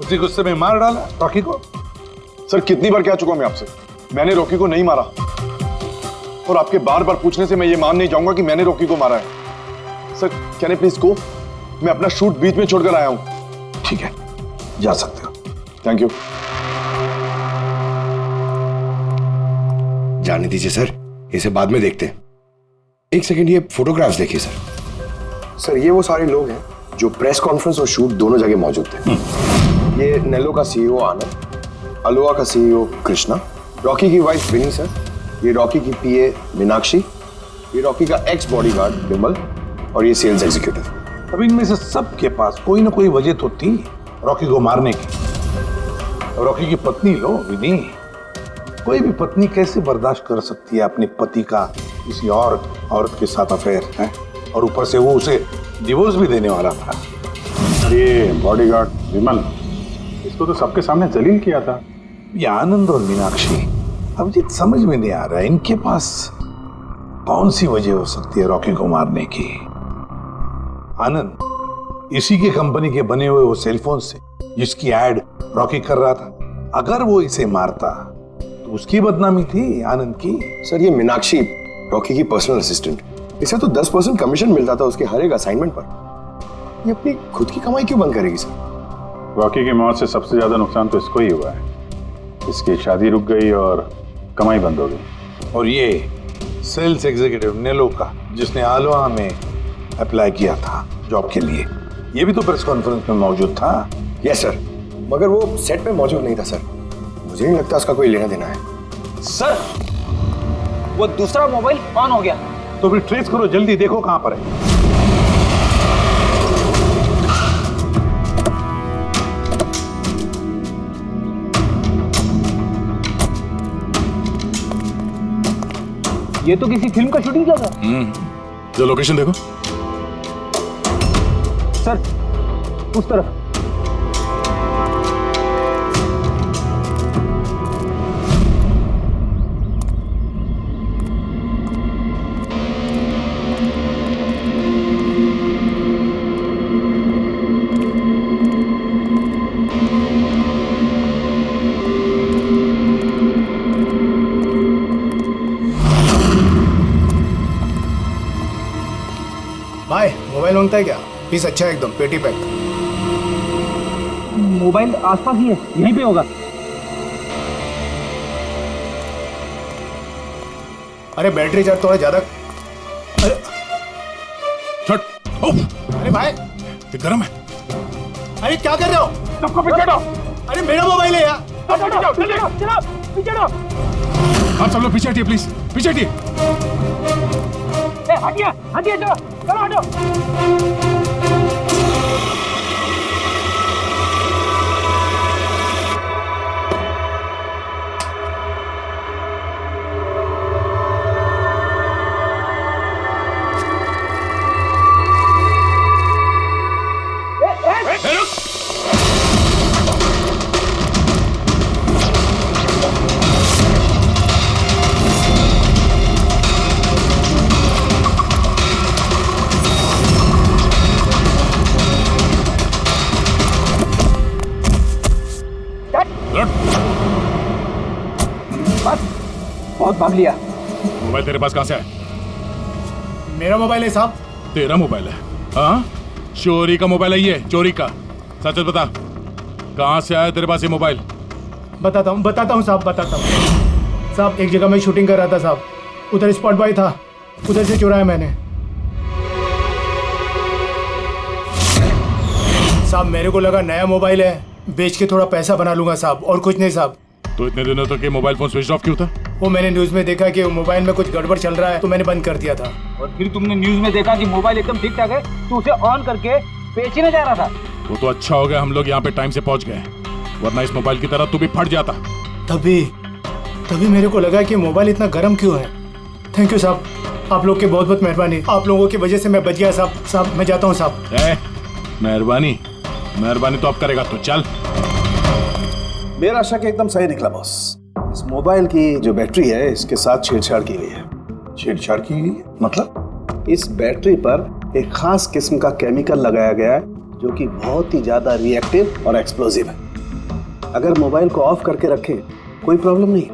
उसी गुस्से में मार डाला रॉकी को। सर कितनी बार कह चुका हूं मैं आपसे, मैंने रॉकी को नहीं मारा, और आपके बार बार पूछने से मैं ये मान नहीं जाऊंगा कि मैंने रॉकी को मारा है। Sir can I please go? मैं अपना शूट बीच में छोड़कर आया हूं। ठीक है, जा सकते हो। Thank you. जाने दीजिए सर, इसे बाद में देखते हैं। एक सेकंड, ये फोटोग्राफ्स देखिए सर। सर ये वो सारे लोग हैं जो प्रेस कॉन्फ्रेंस और शूट दोनों जगह मौजूद थे। ये नेलो का सीईओ आनंद, अलोहा का सीईओ कृष्णा, रॉकी की वाइफ विनी सर, ये रॉकी की पीए मीनाक्षी, ये रॉकी का एक्स बॉडीगार्ड विमल, और ये सेल्स एग्जीक्यूटिव। अब इनमें से सबके पास कोई ना कोई वजह तो थी रॉकी को मारने की। रॉकी की पत्नी लो विनी, कोई भी पत्नी कैसे बर्दाश्त कर सकती है अपने पति का किसी और औरत के साथ अफेयर है, और ऊपर से वो उसे डिवोर्स भी देने वाला था। ये बॉडीगार्ड विमल, इसको तो सबके सामने जलील किया था। ये आनंद और मीनाक्षी, अब ये समझ में नहीं आ रहा है इनके पास कौन सी वजह हो सकती है रॉकी को मारने की। आनंद इसी के कंपनी के बने हुए वो सेलफोन से जिसकी एड रॉकी कर रहा था, अगर वो इसे मारता तो उसकी बदनामी थी आनंद की। सर ये मीनाक्षी रॉकी की पर्सनल असिस्टेंट, इसे तो 10% कमीशन मिलता था उसके हर एक असाइनमेंट पर। ये अपनी खुद की कमाई क्यों बंद करेगी सर? रॉकी की मौत से सबसे ज्यादा नुकसान तो इसको ही हुआ है। इसकी शादी रुक गई और कमाई बंद हो गई। और ये सेल्स एग्जीक्यूटिव नेलो का, जिसने आलोहा में अप्लाई किया था जॉब के लिए, ये भी तो प्रेस कॉन्फ्रेंस में मौजूद था। यस सर, मगर वो सेट पे मौजूद नहीं था सर। मुझे नहीं लगता उसका कोई लेना देना है। सर वो दूसरा मोबाइल ऑन हो गया। तो फिर ट्रेस करो जल्दी, देखो कहां पर है। ये तो किसी फिल्म का शूटिंग किया था। जो लोकेशन देखो सर, उस तरफ। भाई मोबाइल मांगता है क्या? पीस अच्छा है एकदम, पेटी पैक। मोबाइल आसपास ही है, यहीं पे होगा। अरे बैटरी चार्ज थोड़ा ज्यादा। अरे अरे भाई ये गर्म है। अरे क्या कर रहे हो? सबको पीछे हटो। अरे मेरा मोबाइल है यार। चलो आप सब लोग पीछे हटिए प्लीज, पीछे हटिए। हटिए हटिए, चलो चलो हटो। बहुत भाग लिया। मोबाइल तेरे पास कहां से है? मेरा मोबाइल है साहब। तेरा मोबाइल है? हाँ, चोरी का मोबाइल है ये, चोरी का। सच सच बता, कहां से आया तेरे पास ये मोबाइल? बताता हूँ साहब, बताता हूँ साहब। एक जगह मैं शूटिंग कर रहा था साहब, उधर स्पॉट बॉय था, उधर से चुराया मैंने साहब। मेरे को लगा नया मोबाइल है, बेच के थोड़ा पैसा बना लूंगा साहब, और कुछ नहीं साहब। तो इतने दिनों तक ये मोबाइल फोन स्विच ऑफ क्यों था? वो मैंने न्यूज में देखा कि मोबाइल में कुछ गड़बड़ चल रहा है, तो मैंने बंद कर दिया था। और फिर तुमने न्यूज में देखा कि मोबाइल एकदम ठीक ठाक है, तो उसे ऑन करके बेचने जा रहा था। वो तो अच्छा हो गया हम लोग यहाँ पे टाइम से पहुंच गए, वरना इस मोबाइल की तरह तू भी फट जाता। तभी मेरे को लगा कि मोबाइल इतना गर्म क्यों है। थैंक यू साहब, आप लोग के बहुत बहुत मेहरबानी। आप लोगों की वजह से मैं बच गया साहब। साहब मैं जाता हूँ साहब। मेहरबानी तो अब करेगा तो चल। मेरा शक एकदम सही निकला बॉस। इस मोबाइल की जो बैटरी है, इसके साथ छेड़छाड़ की गई है। छेड़छाड़ की गई है? मतलब? इस बैटरी पर एक खास किस्म का केमिकल लगाया गया है जो कि बहुत ही ज्यादा रिएक्टिव और एक्सप्लोजिव है। अगर मोबाइल को ऑफ करके रखें कोई प्रॉब्लम नहीं,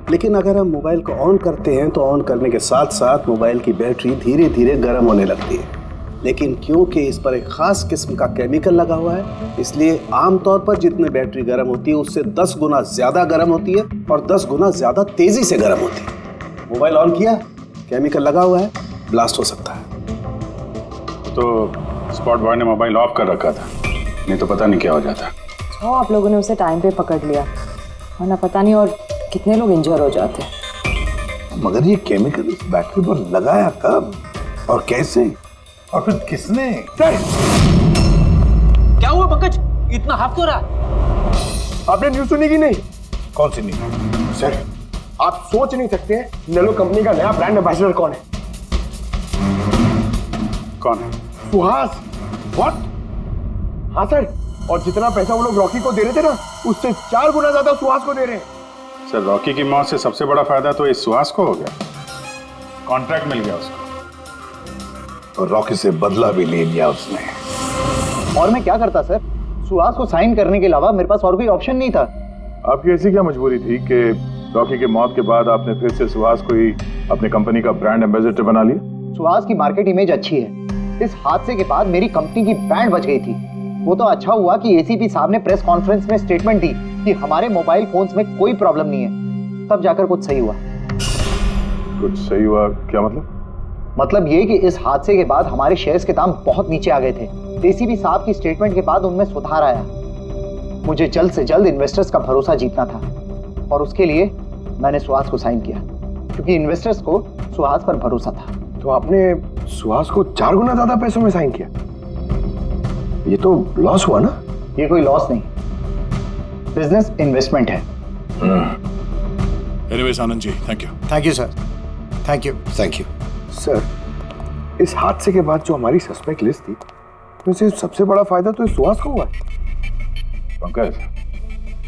लेकिन अगर हम मोबाइल को ऑन करते हैं तो ऑन करने के साथ साथ मोबाइल की बैटरी धीरे धीरे गर्म होने लगती है। लेकिन क्योंकि इस पर एक खास किस्म का केमिकल लगा हुआ है, इसलिए आमतौर पर जितनी बैटरी गर्म होती है उससे 10 गुना ज्यादा गर्म होती है और 10 गुना ज्यादा तेजी से गर्म होती है। मोबाइल ऑन किया, केमिकल लगा हुआ है, ब्लास्ट हो सकता है। तो स्पॉट बॉय ने मोबाइल ऑफ कर रखा था, नहीं तो पता नहीं क्या हो जाता। आप लोगों ने उसे टाइम पे पकड़ लिया, वरना पता नहीं और कितने लोग इंजर हो जाते। मगर ये केमिकल इस बैटरी पर लगाया कब और कैसे, और फिर किसने? क्या हुआ पंकज, इतना हाफ क्यों रहा? आपने न्यूज सुनी कि नहीं? कौन सी न्यूज? सर आप सोच नहीं सकते नेलो कंपनी का नया ब्रांड एम्बेसडर कौन है? कौन है? सुहास। व्हाट? हाँ सर, और जितना पैसा वो लोग रॉकी को दे रहे थे ना, उससे 4 गुना ज्यादा सुहास को दे रहे हैं। सर रॉकी की मौत से सबसे बड़ा फायदा तो इस सुहास को हो गया, कॉन्ट्रैक्ट मिल गया उसको, और रॉकी से बदला भी ले लिया उसने। और मैं क्या करता सर, सुहास को साइन करने के अलावा मेरे पास और कोई ऑप्शन नहीं था। आपकी ऐसी क्या मजबूरी थी कि रॉकी के मौत के बाद आपने फिर से सुहास को ही अपने कंपनी का ब्रांड एम्बेसडर बना लिया? सुहास की मार्केट इमेज अच्छी है, इस हादसे के बाद मेरी कंपनी की ब्रांड बच गई थी। वो तो अच्छा हुआ कि एसीपी साहब ने प्रेस कॉन्फ्रेंस में स्टेटमेंट दी कि हमारे मोबाइल फोन्स में कोई प्रॉब्लम नहीं है, तब जाकर कुछ सही हुआ। कुछ सही हुआ क्या मतलब? मतलब ये कि इस हादसे के बाद हमारे शेयर्स के दाम बहुत नीचे आ गए थे। एसीपी साहब की स्टेटमेंट के बाद उनमें सुधार आया। मुझे जल्द से जल्द इन्वेस्टर्स का भरोसा जीतना था, और उसके लिए मैंने सुहास को साइन किया, क्योंकि इन्वेस्टर्स को सुहास पर भरोसा था। तो आपने सुहास को 4 गुना ज्यादा पैसों में साइन किया? ये तो लॉस हुआ ना? ये कोई लॉस नहीं, बिजनेस इन्वेस्टमेंट है। Anyways Anand ji, thank you. Thank you sir, thank you. Thank you sir, इस हादसे के बाद जो हमारी सस्पेक्ट लिस्ट थी, वैसे सबसे बड़ा फायदा तो इस सुहास को हुआ है। पंकज,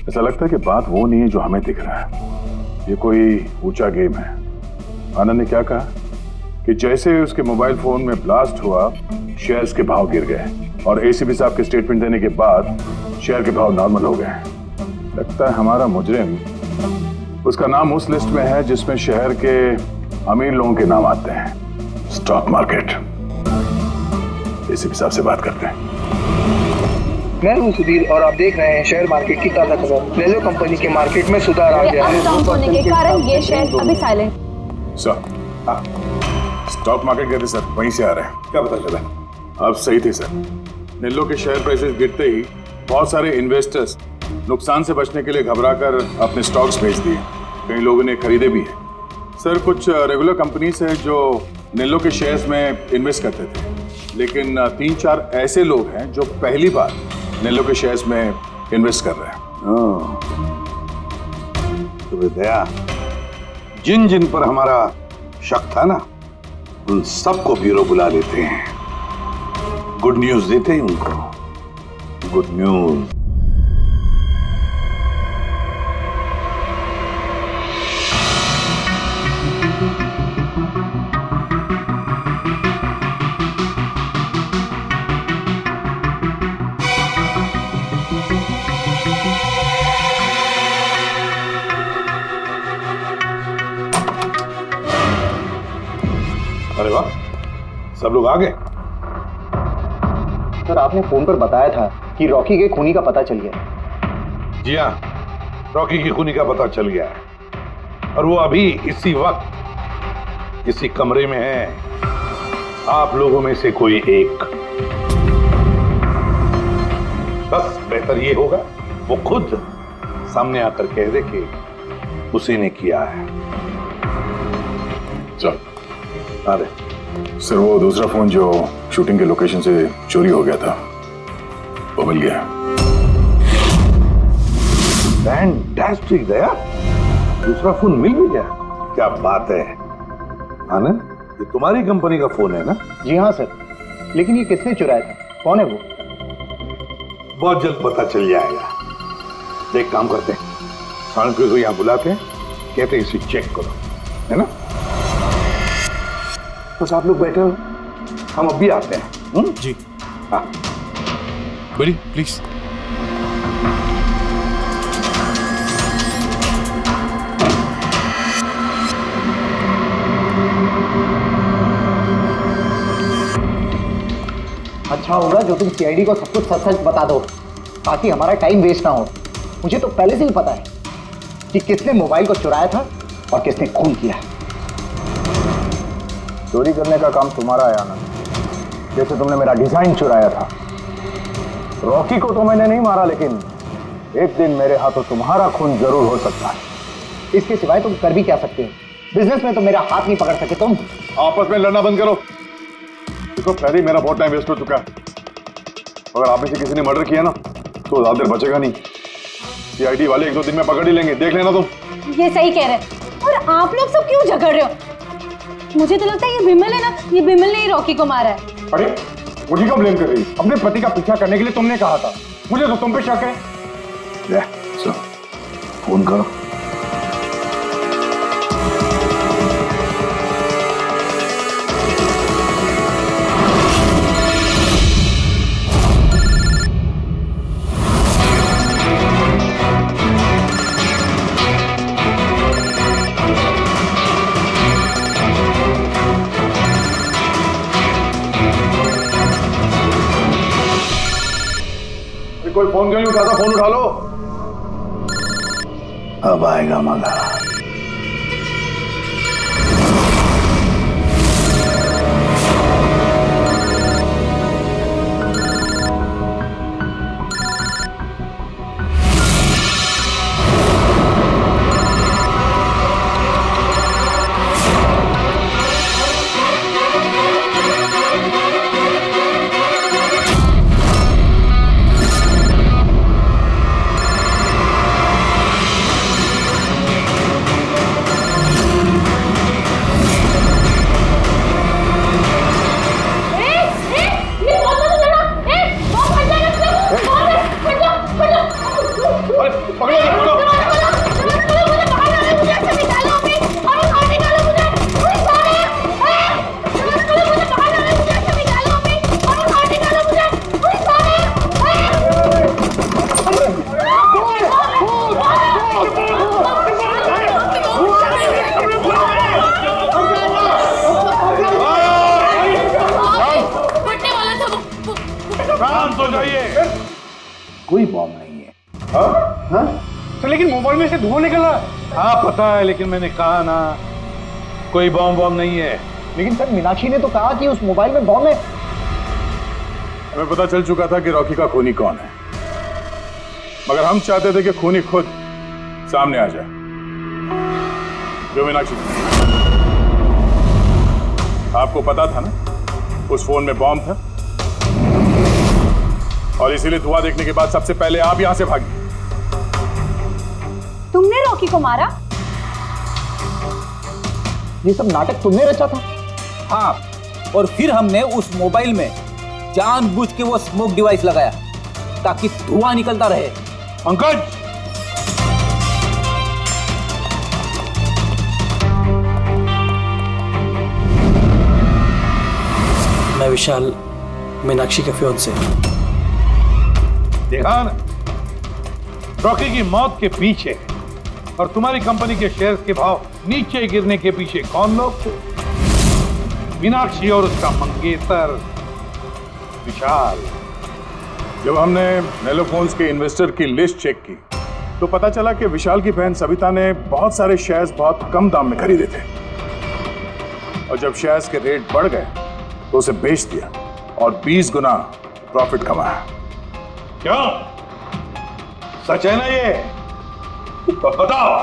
ऐसा लगता है कि बात वो नहीं है जो हमें दिख रहा है, ये कोई ऊंचा गेम है। आनंद ने क्या कहा कि जैसे उसके मोबाइल फोन में ब्लास्ट हुआ, शेयर्स के भाव गिर गए, और एसीपी साहब के स्टेटमेंट देने के बाद शेयर के भाव नॉर्मल हो गए। लगता है हमारा मुजरिम, उसका नाम उस लिस्ट में है जिसमें शहर के अमीर लोगों के नाम आते हैं, स्टॉक मार्केट। एसीपी साहब से बात करते हैं। मैं हूं सुधीर और आप देख रहे हैं शेयर मार्केट की ताजा खबर। नेलो कंपनी के मार्केट में सुधार आ गया है। डाउन होने के कारण ये शेयर अभी साइलेंट। सर, स्टॉक मार्केट गए थे सर, वहीं से आ रहे हैं। क्या पता चला? आप सही थे सर, नेल्लो के शेयर प्राइसेस गिरते ही बहुत सारे इन्वेस्टर्स नुकसान से बचने के लिए घबराकर अपने स्टॉक्स बेच दिए। कई लोगों ने खरीदे भी हैं। सर, कुछ रेगुलर कंपनीज हैं जो नेल्लो के शेयर्स में इन्वेस्ट करते थे, लेकिन 3-4 ऐसे लोग हैं जो पहली बार नेल्लो के शेयर्स में इन्वेस्ट कर रहे हैं। तो दया, जिन जिन पर हमारा शक था ना, उन सबको ब्यूरो बुला लेते हैं, गुड न्यूज देते हैं उनको। Good news. अरे वाह, सब लोग आ गए। सर आपने फोन पर बताया था कि रॉकी के खूनी का पता चल गया। जी हाँ, रॉकी की खूनी का पता चल गया है और वो अभी इसी वक्त इसी कमरे में है। आप लोगों में से कोई एक, बस बेहतर ये होगा वो खुद सामने आकर कह दे कि उसी ने किया है। चल आ रहे। सर वो दूसरा फोन जो शूटिंग के लोकेशन से चोरी हो गया था वो मिल गया। फैंटास्टिक दया, दूसरा फोन मिल भी गया। क्या बात है आनंद, ये तुम्हारी कंपनी का फोन है ना? जी हाँ सर, लेकिन ये किसने चुराया था, कौन है वो? बहुत जल्द पता चल जाएगा। एक काम करते हैं, साणुके को यहाँ बुलाते हैं, कहते हैं इसे चेक करो, है ना? बस आप लोग बैठे हो, हम अभी आते हैं। जी हाँ बड़ी प्लीज। अच्छा होगा जो तुम सीआईडी को सब कुछ सच सच बता दो ताकि हमारा टाइम वेस्ट ना हो। मुझे तो पहले से ही पता है कि किसने मोबाइल को चुराया था और किसने खून किया। चोरी करने का काम तुम्हारा है आनंद, जैसे तुमने मेरा डिजाइन चुराया था। रॉकी को तो मैंने नहीं मारा, लेकिन एक दिन मेरे हाथों तुम्हारा खून जरूर हो सकता है। इसके सिवाय तुम कर भी क्या सकते हो? बिजनेस में तो मेरा हाथ नहीं पकड़ सके तुम। आपस में लड़ना बंद करो। देखो पहले ही मेरा बहुत टाइम वेस्ट हो चुका है। अगर आप में से किसी ने मर्डर किया ना तो ज्यादा देर बचेगा नहीं। सीआईडी वाले 1-2 दिन में पकड़ ही लेंगे, देख लेना तुम। ये सही कह रहे हैं। और आप लोग सब क्यों झगड़ रहे हो? मुझे तो लगता है ये बिमल है ना, ये बिमल ने ही रॉकी को मारा है। अरे मुझे क्यों ब्लेम कर रही? अपने पति का पीछा करने के लिए तुमने कहा था, मुझे तो तुम पे शक है। ले, चलो फोन करो। कोई फोन क्यों नहीं उठाता? फोन उठा लो। अब आएगा मजा। शांत हो जाइए। कोई बॉम्ब नहीं है। हाँ? तो लेकिन मोबाइल में से धुआं निकल रहा है। हाँ पता है, लेकिन मैंने कहा ना कोई बॉम्ब नहीं है। लेकिन सर मीनाक्षी ने तो कहा कि उस मोबाइल में बॉम्ब है। हमें पता चल चुका था कि रॉकी का खूनी कौन है, मगर हम चाहते थे कि खूनी खुद सामने आ जाए। जो मीनाक्षी, आपको पता था ना उस फोन में बॉम्ब था, और इसीलिए धुआं देखने के बाद सबसे पहले आप यहां से भागी। तुमने रॉकी को मारा? ये सब नाटक तुमने रचा था? हाँ, और फिर हमने उस मोबाइल में जानबूझ के वो स्मोक डिवाइस लगाया ताकि धुआं निकलता रहे। पंकज, मैं विशाल, मीनाक्षी के फियांसे। देखा ना, रॉकी की मौत के पीछे और तुम्हारी कंपनी के शेयर्स के भाव नीचे गिरने के पीछे कौन लोग थे? मीनाक्षी और उसका मंगेतर विशाल। जब हमने नेलोफोन्स के इन्वेस्टर की लिस्ट चेक की तो पता चला कि विशाल की बहन सविता ने बहुत सारे शेयर्स बहुत कम दाम में खरीदे थे और जब शेयर्स के रेट बढ़ गए तो उसे बेच दिया और 20 गुना प्रॉफिट कमाया। क्यों? सच है ना ये? तो बताओ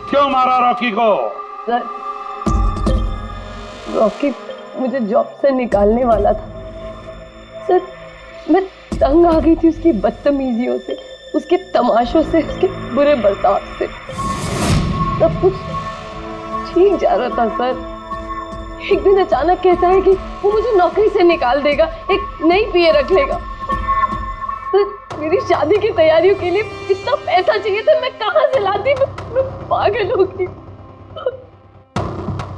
क्यों मारा रॉकी को? सर, रॉकी मुझे जॉब से निकालने वाला था सर। मैं तंग आ गई थी उसकी बदतमीजियों से, उसके तमाशों से, उसके बुरे बर्ताव से। सब कुछ ठीक जा रहा था सर। एक दिन अचानक कहता है कि वो मुझे नौकरी से निकाल देगा, एक नई पीए रख लेगा। सर, मेरी शादी की तैयारियों के लिए इतना पैसा चाहिए था, मैं कहाँ से लाती? मैं पागल हो गई।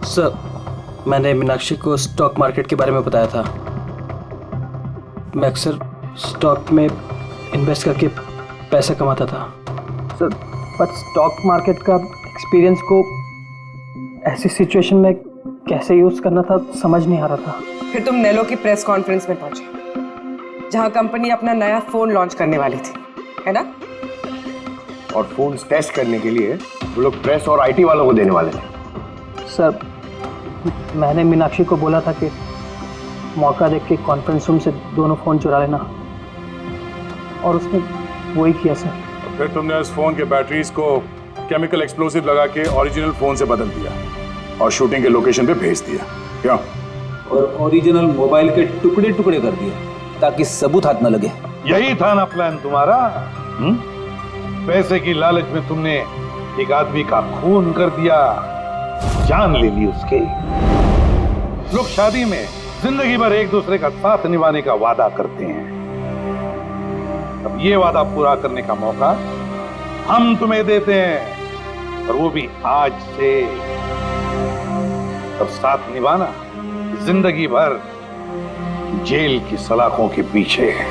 सर, मैंने मीनाक्षी को स्टॉक मार्केट के बारे में बताया था। मैं अक्सर स्टॉक में इन्वेस्ट करके पैसा कमाता था। सर, पर स्टॉक मार्केट का एक्सपीरियंस को ऐसी सिचुएशन में कैसे यूज करना था समझ नहीं आ रहा था। फिर तुम नेलो की प्रेस कॉन्फ्रेंस में पहुंचे जहां कंपनी अपना नया फोन लॉन्च करने वाली थी, है ना? और फोन टेस्ट करने के लिए वो लोग प्रेस और आईटी वालों को देने वाले थे। सर, मैंने मीनाक्षी को बोला था कि मौका देख के कॉन्फ्रेंस रूम से दोनों फोन चुरा लेना, और उसने वही किया सर। फिर तुमने उस फोन के बैटरीज को केमिकल एक्सप्लोसिव लगा के ओरिजिनल फोन से बदल दिया और शूटिंग के लोकेशन पे भेज दिया। क्यों? और ओरिजिनल मोबाइल के टुकड़े टुकड़े कर दिए ताकि सबूत हाथ न लगे। यही था ना प्लान तुम्हारा? पैसे की लालच में तुमने एक आदमी का खून कर दिया, जान ले ली उसके। लोग शादी में जिंदगी भर एक दूसरे का साथ निभाने का वादा करते हैं। अब ये वादा पूरा करने का मौका हम तुम्हें देते हैं, और वो भी आज से। अब साथ निभाना जिंदगी भर जेल की सलाखों के पीछे है।